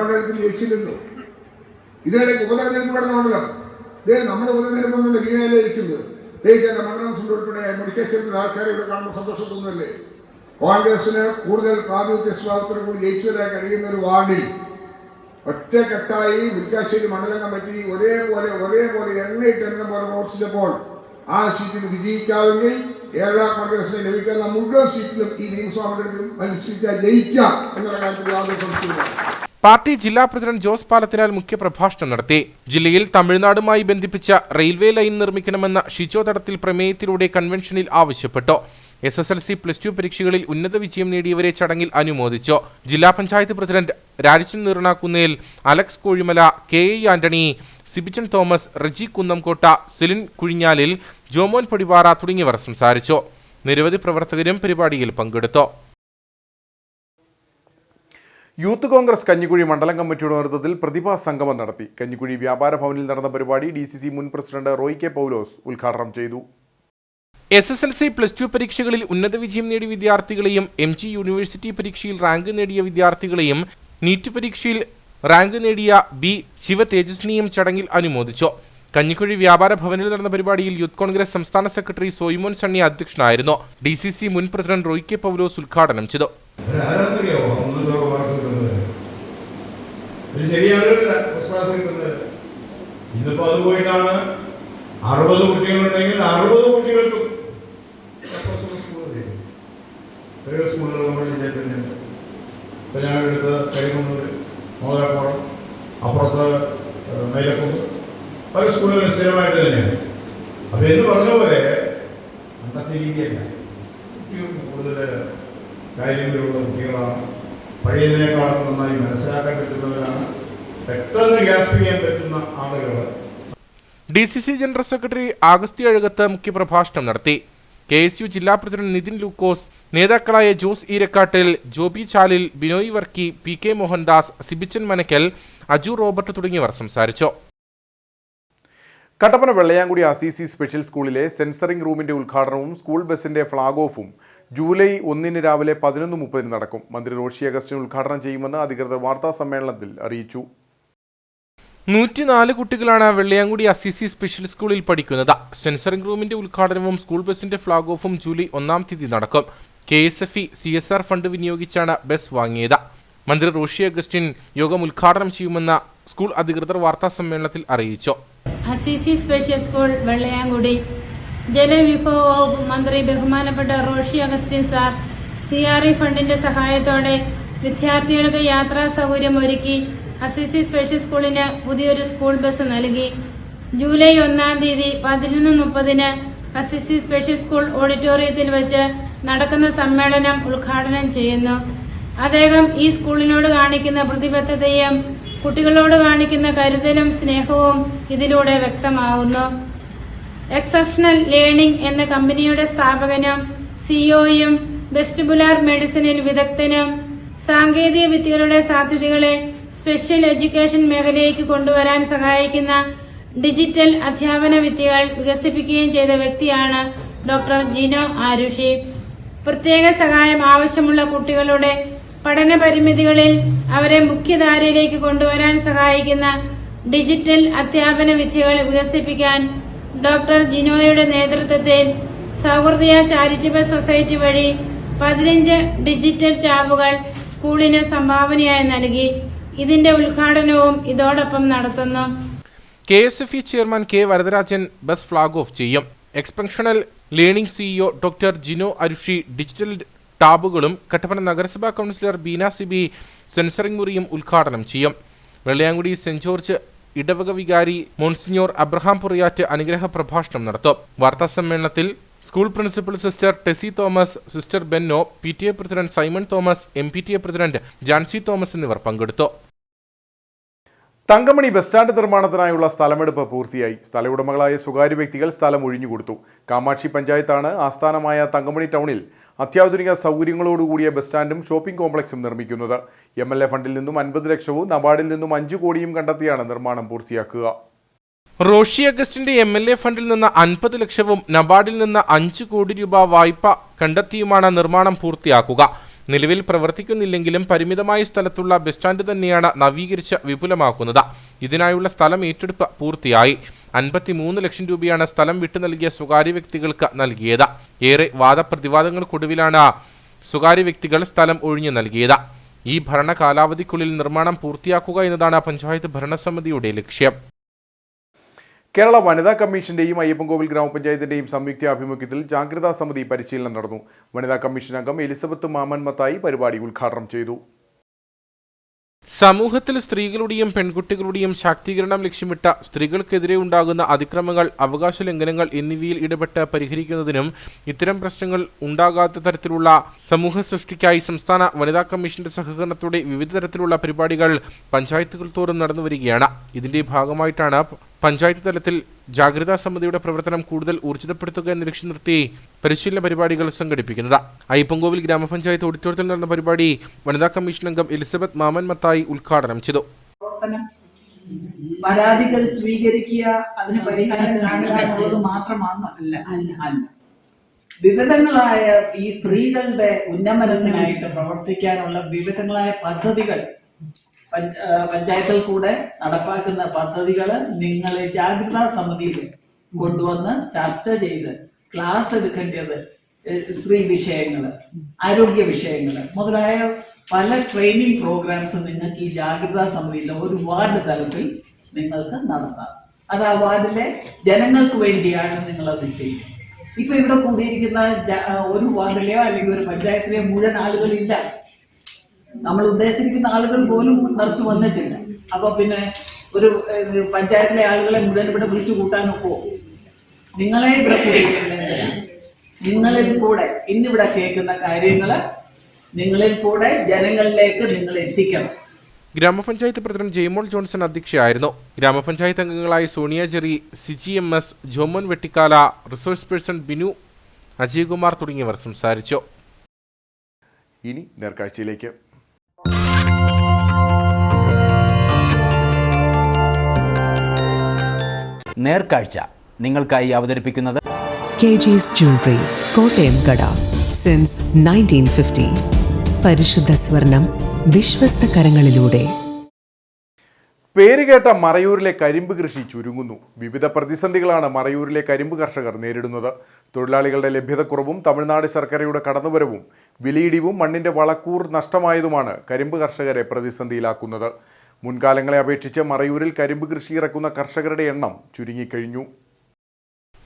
Speaker 12: മണ്ഡലത്തിൽ ജയിച്ചില്ലല്ലോ. ഇതിനിടയ്ക്ക് ഉപതെരഞ്ഞെടുപ്പ് നടന്ന മണ്ഡലം നമ്മുടെ ഉപതെരഞ്ഞെടുപ്പൊന്നുമില്ല ഗീനയിലെ ഇരിക്കുന്നത്. ജയിച്ച മണ്ഡലം ഉൾപ്പെടെ മെഡിക്കൽ സ്റ്റേഷനിൽ ആൾക്കാരെ ഇവിടെ കാണുമ്പോൾ സന്തോഷം തോന്നുന്നല്ലേ? കോൺഗ്രസിന് കൂടുതൽ പ്രാതിനിധ്യ സ്വഭാവത്തോടു കൂടി ജയിച്ചു വരാൻ കഴിയുന്ന ഒരു വാർഡിൽ ഒറ്റക്കെട്ടായി മുരിക്കാശ്ശേരി മണ്ഡലം കമ്മിറ്റി ഒരേപോലെ എണ്ണയിട്ട് പോലെ പ്രവർത്തിച്ചപ്പോൾ ആ സീറ്റിൽ വിജയിക്കാമെങ്കിൽ കേരള കോൺഗ്രസിന് ലഭിക്കുന്ന മുഴുവൻ സീറ്റിലും ഈ നിയമസഭാ മണ്ഡലത്തിൽ മത്സരിച്ചാൽ ജയിക്കാം എന്നുള്ള കാര്യത്തിൽ യാതൊരു സംശയമില്ല.
Speaker 2: പാർട്ടി ജില്ലാ പ്രസിഡന്റ് ജോസ് പാലത്തിനാൽ മുഖ്യപ്രഭാഷണം നടത്തി. ജില്ലയിൽ തമിഴ്നാടുമായി ബന്ധിപ്പിച്ച റെയിൽവേ ലൈൻ നിർമ്മിക്കണമെന്ന ഷിജോ തടത്തിൽ പ്രമേയത്തിലൂടെ കൺവെൻഷനിൽ ആവശ്യപ്പെട്ടു. SSLC +2 പരീക്ഷകളിൽ ഉന്നത വിജയം നേടിയവരെ ചടങ്ങിൽ അനുമോദിച്ചു. ജില്ലാ പഞ്ചായത്ത് പ്രസിഡന്റ് രാജൻ നീർണാക്കുന്നേൽ, അലക്സ് കോഴിമല, KA ആന്റണി, സിബിച്ചൻ തോമസ്, റജി കുന്നംകോട്ട, സെലിൻ കുഴിഞ്ഞാലിൽ, ജോമോൻ പൊടിവാറ തുടങ്ങിയവർ സംസാരിച്ചു. നിരവധി പ്രവർത്തകരും പരിപാടിയിൽ പങ്കെടുത്തു.
Speaker 1: യൂത്ത് കോൺഗ്രസ് കഞ്ഞിക്കുഴി മണ്ഡലം കമ്മിറ്റിയുടെ നേതൃത്വത്തിൽ പ്രതിഭാ സംഗമം നടത്തി. കഞ്ഞിക്കുഴി വ്യാപാര ഭവനിൽ നടന്ന പരിപാടി DCC മുൻ പ്രസിഡന്റ് റോയ് കെ പൗലോസ് ഉദ്ഘാടനം ചെയ്തു.
Speaker 2: SSLC +2 പരീക്ഷകളിൽ ഉന്നത വിജയം നേടിയ വിദ്യാർത്ഥികളെയും MG യൂണിവേഴ്സിറ്റി പരീക്ഷയിൽ റാങ്ക് നേടിയ വിദ്യാർത്ഥികളെയും നീറ്റ് പരീക്ഷയിൽ റാങ്ക് നേടിയ B ശിവ തേജസ്വിനിയും ചടങ്ങിൽ അനുമോദിച്ചു. കഞ്ഞിക്കുഴി വ്യാപാര ഭവനിൽ നടന്ന പരിപാടിയിൽ യൂത്ത് കോൺഗ്രസ് സംസ്ഥാന സെക്രട്ടറി സോയിമോൻ സണ്ണി അധ്യക്ഷനായിരുന്നു. DCC മുൻ പ്രസിഡന്റ് റോയ് കെ പൗലോസ് ഉദ്ഘാടനം ചെയ്തു.
Speaker 13: ഇന്നിപ്പോ അത് പോയിട്ടാണ് 60 കുട്ടികളുണ്ടെങ്കിൽ 60 കുട്ടികൾക്കും സ്കൂളുകൾ നമ്മൾ വിജയിക്കുന്നുണ്ട്. ഇപ്പം ഞങ്ങളെടുത്ത് കരിമണ്ണൂർ, മോദാക്കോളം, അപ്പുറത്ത് മൈലക്കുന്ന് പല സ്കൂളുകൾ സ്ഥിരമായിട്ട് തന്നെയാണ്. അപ്പം എന്ന് പറഞ്ഞ പോലെ അന്നത്തെ രീതിയല്ല. കുട്ടികൾക്ക് കൂടുതൽ കാര്യങ്ങളിലുള്ള കുട്ടികളാണ്. പഴയതിനേക്കാളും നന്നായി മനസ്സിലാക്കാൻ പറ്റുന്നവരാണ്. പെട്ടെന്ന് ഗ്യാസ് ചെയ്യാൻ പറ്റുന്ന ആളുകൾ.
Speaker 2: DCC general secretary Augusthy Azhakath മുഖ്യപ്രഭാഷണം നടത്തി. KSU ജില്ലാ പ്രസിഡന്റ് നിതിൻ ലൂക്കോസ്, നേതാക്കളായ ജോസ് ഈരക്കാട്ടിൽ, ജോബി ചാലിൽ, ബിനോയ് വർക്കി, PK മോഹൻദാസ്, സിബിച്ചൻ മനക്കൽ, അജു റോബർട്ട് തുടങ്ങിയവർ സംസാരിച്ചു.
Speaker 1: കട്ടപ്പന വെള്ളയാങ്കുടി ACC സ്പെഷ്യൽ സ്കൂളിലെ സെൻസറിംഗ് റൂമിന്റെ ഉദ്ഘാടനവും സ്കൂൾ ബസിന്റെ ഫ്ളാഗ് ഓഫും ജൂലൈ 1 രാവിലെ 11:30 നടക്കും. മന്ത്രി റോഷി അഗസ്റ്റിൻ ഉദ്ഘാടനം ചെയ്യുമെന്ന് അധികൃതർ വാർത്താ സമ്മേളനത്തിൽ അറിയിച്ചു.
Speaker 2: 104 കുട്ടികളാണ് വെള്ളയാങ്കുടി ACC സ്പെഷ്യൽ സ്കൂളിൽ പഠിക്കുന്നത്. സെൻസറിംഗ് റൂമിന്റെ ഉദ്ഘാടനവും സ്കൂൾ ബസിന്റെ ഫ്ളാഗ് ഓഫും ജൂലൈ 1 നടക്കും. KSFE CSR ഫണ്ട് വിനിയോഗിച്ചാണ് ബസ് വാങ്ങിയത്. മന്ത്രി റോഷി അഗസ്റ്റിൻ യോഗം ഉദ്ഘാടനം ചെയ്യുമെന്ന് സ്കൂൾ അധികൃതർ വാർത്താ സമ്മേളനത്തിൽ അറിയിച്ചു.
Speaker 14: ACC സ്പെഷ്യൽ സ്കൂൾ വെള്ളയാങ്കുടി ജലവിഭവ വകുപ്പ് മന്ത്രി ബഹുമാനപ്പെട്ട റോഷി അഗസ്റ്റിൻ സാർ CRE ഫണ്ടിന്റെ സഹായത്തോടെ വിദ്യാർത്ഥികൾക്ക് യാത്രാ സൗകര്യം ഒരുക്കി ACC സ്പെഷ്യൽ സ്കൂളിന് പുതിയൊരു സ്കൂൾ ബസ് നൽകി. ജൂലൈ 1 11:30 ACC സ്പെഷ്യൽ സ്കൂൾ ഓഡിറ്റോറിയത്തിൽ വെച്ച് നടക്കുന്ന സമ്മേളനം ഉദ്ഘാടനം ചെയ്യുന്നു. അദ്ദേഹം ഈ സ്കൂളിനോട് കാണിക്കുന്ന പ്രതിബദ്ധതയും കുട്ടികളോട് കാണിക്കുന്ന കരുതലും സ്നേഹവും ഇതിലൂടെ വ്യക്തമാവുന്നു. എക്സെപ്ഷണൽ ലേണിംഗ് എന്ന കമ്പനിയുടെ സ്ഥാപകനും സിഇഒയും വെസ്റ്റിബുലാർ മെഡിസിനിൽ വിദഗ്ധനും സാങ്കേതിക വിദ്യകളുടെ സാധ്യതകളെ സ്പെഷ്യൽ എഡ്യൂക്കേഷൻ മേഖലയിലേക്ക് കൊണ്ടുവരാൻ സഹായിക്കുന്ന ഡിജിറ്റൽ അധ്യാപന വിദ്യകൾ വികസിപ്പിക്കുകയും ചെയ്ത വ്യക്തിയാണ് ഡോക്ടർ ജിനോ ആരുഷി. പ്രത്യേക സഹായം ആവശ്യമുള്ള കുട്ടികളുടെ പഠന പരിമിതികളിൽ അവരെ മുഖ്യധാരയിലേക്ക് കൊണ്ടുവരാൻ സഹായിക്കുന്ന ഡിജിറ്റൽ അധ്യാപന വിദ്യകൾ വികസിപ്പിക്കാൻ ഡോക്ടർ ജിനോയുടെ നേതൃത്വത്തിൽ സൗഹൃദയ ചാരിറ്റബിൾ സൊസൈറ്റി വഴി 15 ഡിജിറ്റൽ ടാബുകൾ സ്കൂളിന് സംഭാവനയായി നൽകി. ഇതിന്റെ ഉദ്ഘാടനവും ഇതോടൊപ്പം നടത്തുന്നു.
Speaker 2: KSFE chairman K Varadarajan bus flag off ചെയ്യും. എക്സ്പെൻഷണൽ learning CEO doctor Jino Arushi digital ടാബുകളും Kattappana നഗരസഭാ കൗൺസിലർ ബീന സിബി സെൻസറിംഗ് മുറിയും ഉദ്ഘാടനം ചെയ്യും. വെള്ളയാങ്കുടി സെന്റ് ജോർജ് ഇടവക വികാരി മോൺസിഞ്ഞോർ അബ്രഹാം പുറിയാറ്റ് അനുഗ്രഹ പ്രഭാഷണം നടത്തും. വാർത്താസമ്മേളനത്തിൽ school principal sister Tessy Thomas, sister Benno, PTA president Simon Thomas, MPTA president Jancy Thomas എന്നിവർ പങ്കെടുത്തു.
Speaker 1: തങ്കമണി ബസ് സ്റ്റാൻഡ് നിർമ്മാണത്തിനായുള്ള സ്ഥലമെടുപ്പ് പൂർത്തിയായി. സ്ഥലവുടമകളായ സ്വകാര്യ വ്യക്തികൾ സ്ഥലം ഒഴിഞ്ഞുകൊടുത്തു. കാമാക്ഷി പഞ്ചായത്താണ് ആസ്ഥാനമായ തങ്കമണി ടൗണിൽ അത്യാധുനിക സൗകര്യങ്ങളോടുകൂടിയ ബസ് സ്റ്റാൻഡും ഷോപ്പിംഗ് കോംപ്ലക്സും നിർമ്മിക്കുന്നത്. MLA ഫണ്ടിൽ നിന്നും 50 ലക്ഷവും നബാർഡിൽ നിന്നും 5 കോടിയും കണ്ടെത്തിയാണ് നിർമ്മാണം പൂർത്തിയാക്കുക.
Speaker 2: റോഷി അഗസ്റ്റിന്റെ MLA ഫണ്ടിൽ നിന്ന് 50 ലക്ഷവും നബാർഡിൽ നിന്ന് 5 കോടി രൂപ വായ്പ കണ്ടെത്തിയുമാണ് നിർമ്മാണം പൂർത്തിയാക്കുക. നിലവിൽ പ്രവർത്തിക്കുന്നില്ലെങ്കിലും പരിമിതമായ സ്ഥലത്തുള്ള ബസ് സ്റ്റാൻഡ് തന്നെയാണ് നവീകരിച്ച് വിപുലമാക്കുന്നത്. ഇതിനായുള്ള സ്ഥലം ഏറ്റെടുപ്പ് പൂർത്തിയായി. 53 ലക്ഷം രൂപയാണ് സ്ഥലം വിട്ടു നൽകിയ സ്വകാര്യ വ്യക്തികൾക്ക് നൽകിയത്. ഏറെ വാദപ്രതിവാദങ്ങൾക്കൊടുവിലാണ് സ്വകാര്യ വ്യക്തികൾ സ്ഥലം ഒഴിഞ്ഞു നൽകിയത്. ഈ ഭരണ കാലാവധിക്കുള്ളിൽ നിർമ്മാണം പൂർത്തിയാക്കുക എന്നതാണ് പഞ്ചായത്ത് ഭരണസമിതിയുടെ ലക്ഷ്യം.
Speaker 1: കേരള വനിതാ കമ്മീഷന്റെയും അയ്യപ്പൻകോവിൽ ഗ്രാമപഞ്ചായത്തിന്റെയും സംയുക്ത ആഭിമുഖ്യത്തിൽ ജാഗ്രതാ സമിതി പരിശീലനം നടന്നു. വനിതാ കമ്മീഷൻ അംഗം എലിസബത്ത് മാമൻ മത്തായി പരിപാടി ഉദ്ഘാടനം ചെയ്തു.
Speaker 2: സമൂഹത്തിൽ സ്ത്രീകളുടെയും പെൺകുട്ടികളുടെയും ശാക്തീകരണം ലക്ഷ്യമിട്ട സ്ത്രീകൾക്കെതിരെ ഉണ്ടാകുന്ന അതിക്രമങ്ങൾ, അവകാശ ലംഘനങ്ങൾ എന്നിവയിൽ ഇടപെട്ട് പരിഹരിക്കുന്നതിനും ഇത്തരം പ്രശ്നങ്ങൾ ഉണ്ടാകാത്ത തരത്തിലുള്ള സമൂഹ സൃഷ്ടിക്കായി സംസ്ഥാന വനിതാ കമ്മീഷന്റെ സഹകരണത്തോടെ വിവിധ തരത്തിലുള്ള പരിപാടികൾ പഞ്ചായത്തുകൾ തോറും നടന്നുവരികയാണ്. ഇതിന്റെ ഭാഗമായിട്ടാണ് പഞ്ചായത്ത് തലത്തിൽ ജാഗ്രതാ സമിതിയുടെ പ്രവർത്തനം കൂടുതൽ ഊർജിതപ്പെടുത്തുക എന്ന ലക്ഷ്യം നിർത്തി പരിശീലന പരിപാടികൾ സംഘടിപ്പിക്കുന്നത്. അയ്യപ്പൻകോവിൽ ഗ്രാമപഞ്ചായത്ത് ഓഡിറ്റോറിയത്തിൽ നടന്ന പരിപാടി വനിതാ കമ്മീഷൻ അംഗം എലിസബത്ത് മാമൻ മത്തായി ഉദ്ഘാടനം ചെയ്തു.
Speaker 15: പരാതികൾ സ്വീകരിക്കുക, അതിന് പരിഹാരം കാണുക എന്നുള്ളത് മാത്രമാണ് അല്ല. വിവിധങ്ങളായ ഈ സ്ത്രീകളുടെ ഉന്നമനത്തിനായിട്ട് പ്രവർത്തിക്കാനുള്ള വിവിധങ്ങളായ പദ്ധതികൾ പഞ്ചായത്തിൽ കൂടെ നടപ്പാക്കുന്ന പദ്ധതികൾ നിങ്ങൾ ജാഗ്രതാ സമിതിയിൽ കൊണ്ടുവന്ന് ചർച്ച ചെയ്ത് ക്ലാസ് എടുക്കേണ്ടത് സ്ത്രീ വിഷയങ്ങൾ, ആരോഗ്യ വിഷയങ്ങൾ മുതലായ പല ട്രെയിനിങ് പ്രോഗ്രാംസ് നിങ്ങൾക്ക് ഈ ജാഗ്രതാ സമിതിയിൽ ഒരു വാർഡ് തലത്തിൽ നിങ്ങൾക്ക് നടത്താം. അത് ആ വാർഡിലെ ജനങ്ങൾക്ക് വേണ്ടിയാണ് നിങ്ങളത് ചെയ്യുന്നത്. ഇപ്പൊ ഇവിടെ കൂടിയിരിക്കുന്ന ഒരു വാർഡിലെയോ അല്ലെങ്കിൽ ഒരു പഞ്ചായത്തിലെയോ മുഴുവൻ ആളുകളില്ല. നമ്മൾ ഉദ്ദേശിച്ചിരിക്കുന്ന ആളുകൾ പോലും നിറച്ചു വന്നിട്ടില്ല. അപ്പൊ പിന്നെ ഒരു പഞ്ചായത്തിലെ ആളുകളെ മുഴുവൻ ഇവിടെ വിളിച്ചു കൂട്ടാനൊക്കെ നിങ്ങളെ ഇവിടെ കൂടിയിരിക്കുന്നത്, നിങ്ങളിൽ കൂടെ ഇന്നിവിടെ കേൾക്കുന്ന കാര്യങ്ങൾ നിങ്ങളിൽ കൂടെ ജനങ്ങളിലേക്ക് നിങ്ങൾ എത്തിക്കണം.
Speaker 2: ഗ്രാമപഞ്ചായത്ത് പ്രസിഡന്റ് ജെയ്മോൾ ജോൺസൺ അധ്യക്ഷയായിരുന്നു. ഗ്രാമപഞ്ചായത്ത് അംഗങ്ങളായ Sonia Jerry, Siji MS, Jomon Vettikkala, resource person Binu, Ajaykumar തുടങ്ങിയവർ സംസാരിച്ചു.
Speaker 1: ഇനി നേർക്കാഴ്ചയിലേക്ക്.
Speaker 16: നേർക്കാഴ്ച നിങ്ങൾക്കായി അവതരിപ്പിക്കുന്നത്
Speaker 17: KG's Jewelry, കോട്ടയം കട. സിൻസ് 1950. പരിശുദ്ധ സ്വർണം വിശ്വസ്ത കരങ്ങളിലൂടെ.
Speaker 1: പേരുകേട്ട മറയൂരിലെ കരിമ്പ് കൃഷി ചുരുങ്ങുന്നു. വിവിധ പ്രതിസന്ധികളാണ് മറയൂരിലെ കരിമ്പ് കർഷകർ നേരിടുന്നത്. തൊഴിലാളികളുടെ ലഭ്യതക്കുറവും തമിഴ്നാട് ശർക്കരയുടെ കടന്നുവരവും വിലയിടിവും മണ്ണിന്റെ വളക്കൂർ നഷ്ടമായതുമാണ് കരിമ്പ് കർഷകരെ പ്രതിസന്ധിയിലാക്കുന്നത്. മുൻകാലങ്ങളെ അപേക്ഷിച്ച് മറയൂരിൽ കരിമ്പ് കൃഷി ഇറക്കുന്ന കർഷകരുടെ എണ്ണം ചുരുങ്ങിക്കഴിഞ്ഞു.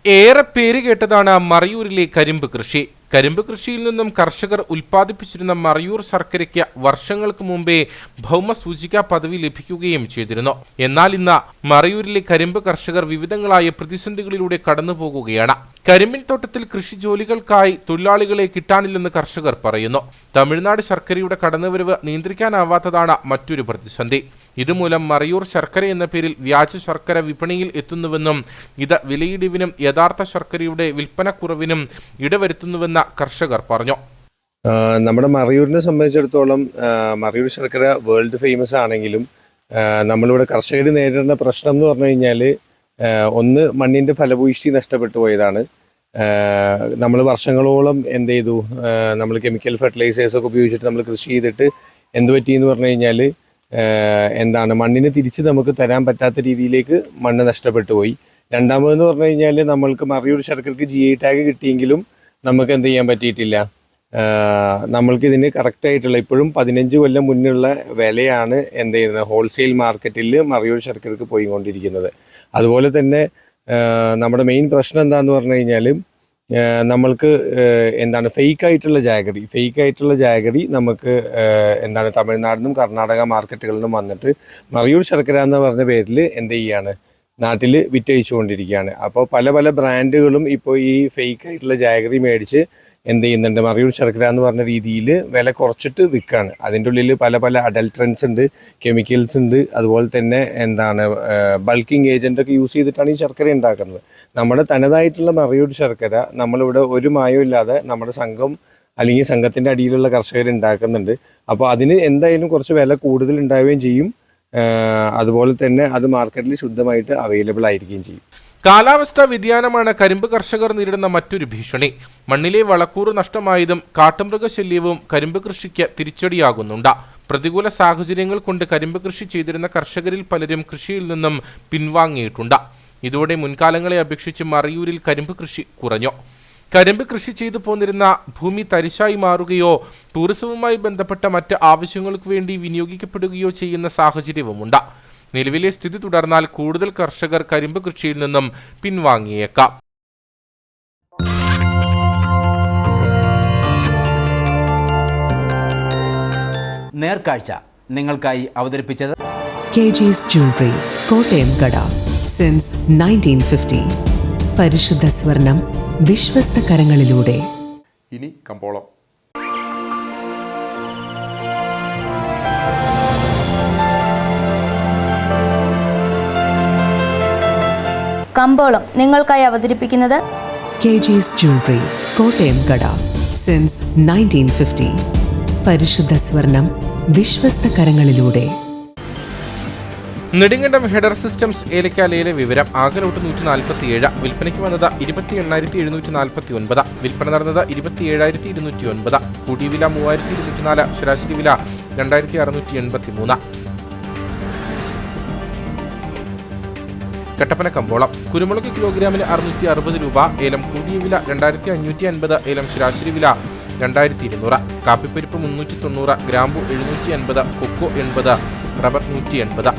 Speaker 2: ഏറെ പേര് കേട്ടതാണ് മറയൂരിലെ കരിമ്പ് കൃഷി. കരിമ്പ് കൃഷിയിൽ നിന്നും കർഷകർ ഉൽപ്പാദിപ്പിച്ചിരുന്ന മറയൂർ ശർക്കരയ്ക്ക് വർഷങ്ങൾക്ക് മുമ്പേ ഭൗമസൂചികാ പദവി ലഭിക്കുകയും ചെയ്തിരുന്നു. എന്നാൽ ഇന്ന് മറയൂരിലെ കരിമ്പ് കർഷകർ വിവിധങ്ങളായ പ്രതിസന്ധികളിലൂടെ കടന്നുപോകുകയാണ്. കരിമ്പിൻ തോട്ടത്തിൽ കൃഷി ജോലികൾക്കായി തൊഴിലാളികളെ കിട്ടാനില്ലെന്ന് കർഷകർ പറയുന്നു. തമിഴ്നാട് ശർക്കരയുടെ കടന്നുവരവ് നിയന്ത്രിക്കാനാവാത്തതാണ് മറ്റൊരു പ്രതിസന്ധി. ഇതുമൂലം മറയൂർ ശർക്കര എന്ന പേരിൽ വ്യാജ ശർക്കര വിപണിയിൽ എത്തുന്നുവെന്നും ഇത് വിലയിടിവിനും യഥാർത്ഥ ശർക്കരയുടെ വിൽപ്പനക്കുറവിനും ഇടവരുത്തുന്നുവെന്ന് കർഷകർ പറഞ്ഞു.
Speaker 18: നമ്മുടെ മറയൂരിനെ സംബന്ധിച്ചിടത്തോളം മറയൂർ ശർക്കര വേൾഡ് ഫേമസ് ആണെങ്കിലും നമ്മളിവിടെ കർഷകർ നേരിടുന്ന പ്രശ്നം എന്ന് പറഞ്ഞു കഴിഞ്ഞാൽ ഒന്ന് മണ്ണിൻ്റെ ഫലഭൂയിഷ്ടി നഷ്ടപ്പെട്ടു പോയതാണ്. നമ്മൾ വർഷങ്ങളോളം എന്ത് ചെയ്തു, നമ്മൾ കെമിക്കൽ ഫെർട്ടിലൈസേഴ്സൊക്കെ ഉപയോഗിച്ചിട്ട് നമ്മൾ കൃഷി ചെയ്തിട്ട് എന്ത് പറ്റിയെന്ന് പറഞ്ഞു കഴിഞ്ഞാൽ എന്താണ് മണ്ണിന് തിരിച്ച് നമുക്ക് തരാൻ പറ്റാത്ത രീതിയിലേക്ക് മണ്ണ് നഷ്ടപ്പെട്ടു പോയി. രണ്ടാമതെന്ന് പറഞ്ഞു കഴിഞ്ഞാൽ നമ്മൾക്ക് മറയൂർ ശർക്കരക്ക് GI ടാഗ് കിട്ടിയെങ്കിലും നമുക്ക് എന്ത് ചെയ്യാൻ പറ്റിയിട്ടില്ല. നമ്മൾക്കിതിന് കറക്റ്റായിട്ടുള്ള ഇപ്പോഴും 15 കൊല്ലം മുന്നുള്ള വിലയാണ് എന്ത് ചെയ്യുന്നത് ഹോൾസെയിൽ മാർക്കറ്റിൽ മറയൂർ ശർക്കരക്ക് പോയിക്കൊണ്ടിരിക്കുന്നത്. അതുപോലെ തന്നെ നമ്മുടെ മെയിൻ പ്രശ്നം എന്താണെന്ന് പറഞ്ഞു കഴിഞ്ഞാൽ നമ്മൾക്ക് എന്താണ് ഫേക്കായിട്ടുള്ള ജാഗറി നമുക്ക് എന്താണ് തമിഴ്നാടിൽ നിന്നും കർണാടക മാർക്കറ്റുകളിൽ നിന്നും വന്നിട്ട് മറയൂർ ശർക്കര എന്ന് പറഞ്ഞ പേരിൽ എന്ത് ചെയ്യാണ് നാട്ടിൽ വിറ്റഴിച്ചുകൊണ്ടിരിക്കുകയാണ്. അപ്പോൾ പല ബ്രാൻഡുകളും ഇപ്പോൾ ഈ ഫേക്കായിട്ടുള്ള ജാഗറി മേടിച്ച് എന്ത് ചെയ്യുന്നുണ്ട്, മറയൂർ ശർക്കര എന്ന് പറഞ്ഞ രീതിയിൽ വില കുറച്ചിട്ട് വിൽക്കുകയാണ്. അതിൻ്റെ ഉള്ളിൽ പല അഡൾട്രൻസ് ഉണ്ട്, കെമിക്കൽസ് ഉണ്ട്, അതുപോലെ തന്നെ എന്താണ് ബൾക്കിംഗ് ഏജൻ്റൊക്കെ യൂസ് ചെയ്തിട്ടാണ് ഈ ശർക്കര ഉണ്ടാക്കുന്നത്. നമ്മുടെ തനതായിട്ടുള്ള മറയൂർ ശർക്കര നമ്മളിവിടെ ഒരു മായവും ഇല്ലാതെ നമ്മുടെ സംഘം അല്ലെങ്കിൽ സംഘത്തിൻ്റെ അടിയിലുള്ള കർഷകർ ഉണ്ടാക്കുന്നുണ്ട്. അപ്പോൾ അതിന് എന്തായാലും കുറച്ച് വില കൂടുതൽ ഉണ്ടാവുകയും ചെയ്യും. അതുപോലെ തന്നെ അത് മാർക്കറ്റിൽ ശുദ്ധമായിട്ട് അവൈലബിൾ ആയിരിക്കുകയും ചെയ്യും.
Speaker 2: കാലാവസ്ഥാ വ്യതിയാനമാണ് കരിമ്പ് കർഷകർ നേരിടുന്ന മറ്റൊരു ഭീഷണി. മണ്ണിലെ വളക്കൂറ് നഷ്ടമായതും കാട്ടുമൃഗശല്യവും കരിമ്പ് കൃഷിക്ക് തിരിച്ചടിയാകുന്നുണ്ട്. പ്രതികൂല സാഹചര്യങ്ങൾ കൊണ്ട് കരിമ്പ് കൃഷി ചെയ്തിരുന്ന കർഷകരിൽ പലരും കൃഷിയിൽ നിന്നും പിൻവാങ്ങിയിട്ടുണ്ട്. ഇതോടെ മുൻകാലങ്ങളെ അപേക്ഷിച്ച് മറയൂരിൽ കരിമ്പ് കൃഷി കുറഞ്ഞു. കരിമ്പ് കൃഷി ചെയ്തു പോന്നിരുന്ന ഭൂമി തരിശായി മാറുകയോ ടൂറിസവുമായി ബന്ധപ്പെട്ട മറ്റ് ആവശ്യങ്ങൾക്ക് വേണ്ടി വിനിയോഗിക്കപ്പെടുകയോ ചെയ്യുന്ന സാഹചര്യവുമുണ്ട്. നിലവിലെ സ്ഥിതി തുടർന്നാൽ കൂടുതൽ കർഷകർ കരിമ്പ് കൃഷിയിൽ നിന്നും പിൻവാങ്ങിയേക്കാം.
Speaker 16: നേർക്കാഴ്ച നിങ്ങൾക്കായി അവതരിപ്പിച്ചത്
Speaker 17: KG's Jewelry, കോട്ടയം കട. സിൻസ് 1950. പരിശുദ്ധ സ്വർണം വിശ്വസ്ത കരങ്ങളിലൂടെ.
Speaker 1: ഇനി കമ്പോളം.
Speaker 19: കമ്പോളം നിങ്ങൾക്കായി അവതരിപ്പിക്കുന്നത്
Speaker 17: KG's Jewelry, കോട്ടയം കട. സിൻസ് 1950. പരിശുദ്ധ സ്വർണം വിശ്വസ്ത കരങ്ങളിലൂടെ.
Speaker 2: നെടുങ്കണ്ടം ഹെഡർ സിസ്റ്റംസ് ഏലക്കാലയിലെ വിവരം. ആകെ ലോട്ട് 147. വിൽപ്പനയ്ക്ക് വന്നത് 28,749. വിൽപ്പന നടന്നത് 27,209. കൂടിയ വില 3,204. ശരാശരി വില 2,683. കട്ടപ്പന കമ്പോളം. കുരുമുളക് കിലോഗ്രാമിന് 660 രൂപ. ഏലം കൂടിയ വില 2,550. ഏലം ശരാശരി വില 2,200. കാപ്പിപ്പരിപ്പ് 390. ഗ്രാമ്പു 780. കൊക്കോ 80. റബ്ബർ 180.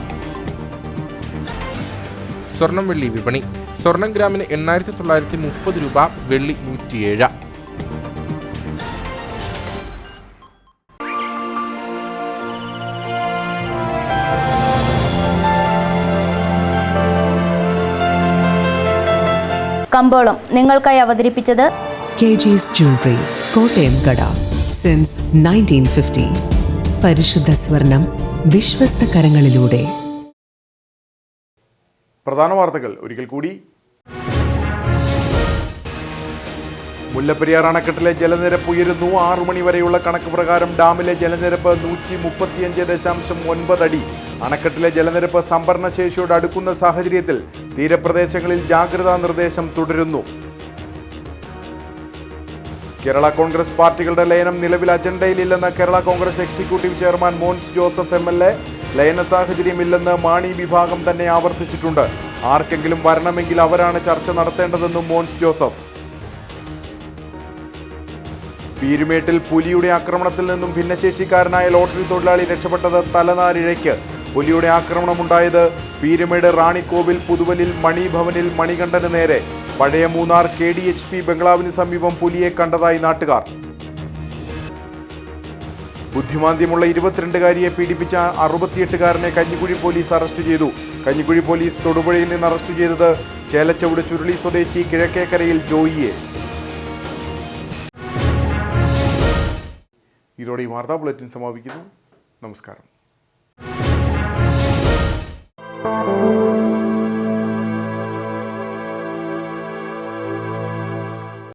Speaker 2: സ്വർണം വെള്ളി വിപണി. സ്വർണം ഗ്രാമിന് 8,930 രൂപ. വെള്ളി 107.
Speaker 19: കമ്പോളം നിങ്ങൾക്കായി അവതരിപ്പിച്ചത്
Speaker 17: KG's Jewelry, കോട്ടയം കട. സിൻസ് 1950. പരിശുദ്ധ സ്വർണം വിശ്വസ്ത കരങ്ങളിലൂടെ.
Speaker 1: പ്രധാന വാർത്തകൾ ഒരിക്കൽ കൂടി. മുല്ലപ്പെരിയാർ അണക്കെട്ടിലെ ജലനിരപ്പ് ഉയരുന്നു. 6 മണി വരെയുള്ള കണക്ക് പ്രകാരം ഡാമിലെ ജലനിരപ്പ് 135.9 അടി. അണക്കെട്ടിലെ ജലനിരപ്പ് സംഭരണശേഷിയോട് അടുക്കുന്ന സാഹചര്യത്തിൽ തീരപ്രദേശങ്ങളിൽ ജാഗ്രതാ നിർദ്ദേശം തുടരുന്നു. കേരള കോൺഗ്രസ് പാർട്ടികളുടെ ലയനം നിലവിൽ അജണ്ടയിലില്ലെന്ന് Kerala Congress executive chairman Mons Joseph MLA. ലയന സാഹചര്യമില്ലെന്ന് മാണി വിഭാഗം തന്നെ ആവർത്തിച്ചിട്ടുണ്ട്. ആർക്കെങ്കിലും വരണമെങ്കിൽ അവരാണ് ചർച്ച നടത്തേണ്ടതെന്നും മോൻസ് ജോസഫ്. പീരുമേട്ടിൽ പുലിയുടെ ആക്രമണത്തിൽ നിന്നും ഭിന്നശേഷിക്കാരനായ ലോട്ടറി തൊഴിലാളി രക്ഷപ്പെട്ടത് തലനാരിഴയ്ക്ക്. പുലിയുടെ ആക്രമണമുണ്ടായത് പീരുമേട് റാണിക്കോവിൽ പുതുവലിൽ മണിഭവനിൽ മണികണ്ഠന് നേരെ. പഴയ മൂന്നാർ KDHP ബംഗ്ലാവിന് സമീപം പുലിയെ കണ്ടതായി നാട്ടുകാർ. ബുദ്ധിമാന്ദ്യമുള്ള 22-കാരിയെ പീഡിപ്പിച്ച 68-കാരനെ കഞ്ഞിക്കുഴി പോലീസ് അറസ്റ്റ് ചെയ്തു. കഞ്ഞിക്കുഴി പോലീസ് തൊടുപുഴയിൽ നിന്ന് അറസ്റ്റ് ചെയ്തത് ചേലച്ചവിട് ചുരുളി സ്വദേശി കിഴക്കേക്കരയിൽ ജോയിയെ. ഇതോടെ ഈ വാർത്താ ബുള്ളറ്റിൻ സമാപിക്കുന്നു. നമസ്കാരം.